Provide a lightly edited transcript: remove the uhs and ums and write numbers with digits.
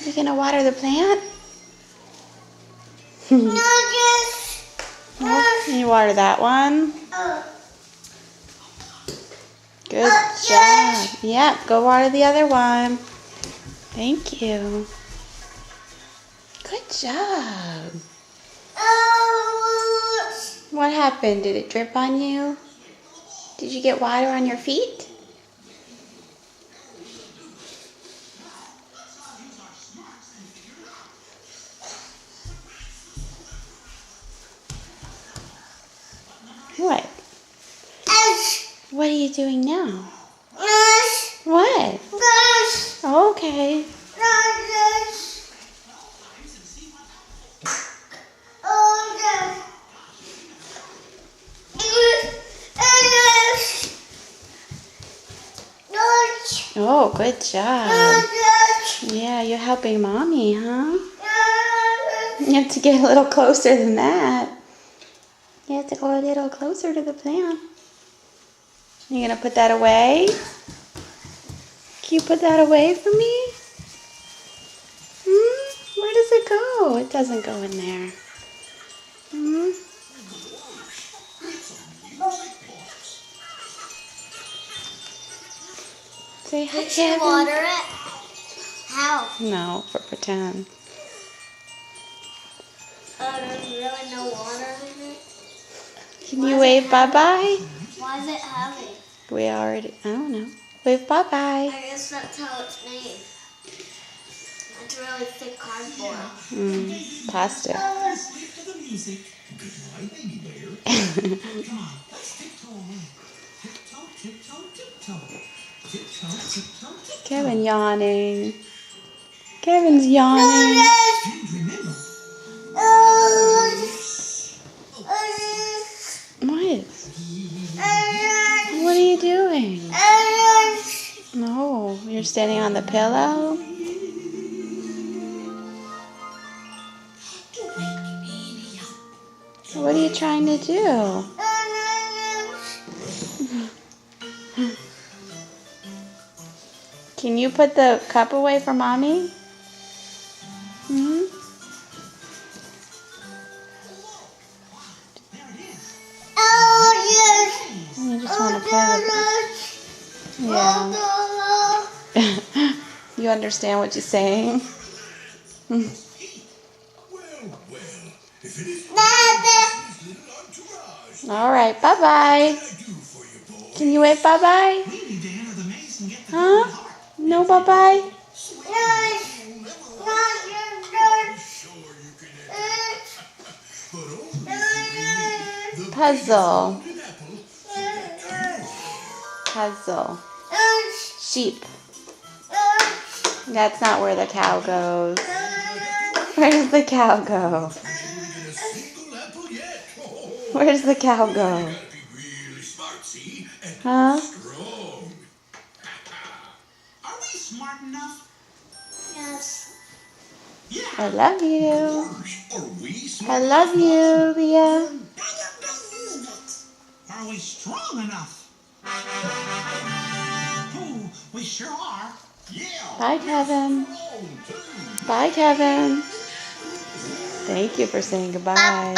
You gonna water the plant? No, just. Can you water that one? Good job. Yep, go water the other one. Thank you. Good job. What happened? Did it drip on you? Did you get water on your feet? What? What are you doing now? What? Okay. Oh, good job. Yeah, you're helping Mommy, huh? You have to get a little closer than that. You have to go a little closer to the plant. You gonna put that away? Can you put that away for me? Where does it go? It doesn't go in there. Say hi, Did you water it? How? No, for pretend. There's really no water in it? Can you wave bye-bye? Why is it heavy? We already, I don't know. Wave bye-bye. I guess that's how it's made. It's really thick cardboard. Plastic. Kevin yawning. Kevin's yawning. What? What are you doing? No, you're standing on the pillow? What are you trying to do? Can you put the cup away for Mommy? You just want to play with it. Yeah. You understand what you're saying? All right, bye-bye. Can you wave bye-bye? Huh? No bye-bye? Puzzle. Puzzle. Sheep. That's not where the cow goes. Where does the cow go? Where does the cow go? Huh? Are we smart enough? Yes. I love you. I love you, Leah. Are we strong enough? Oh, we sure are. Yeah. Bye, Kevin. Bye, Kevin. Thank you for saying goodbye.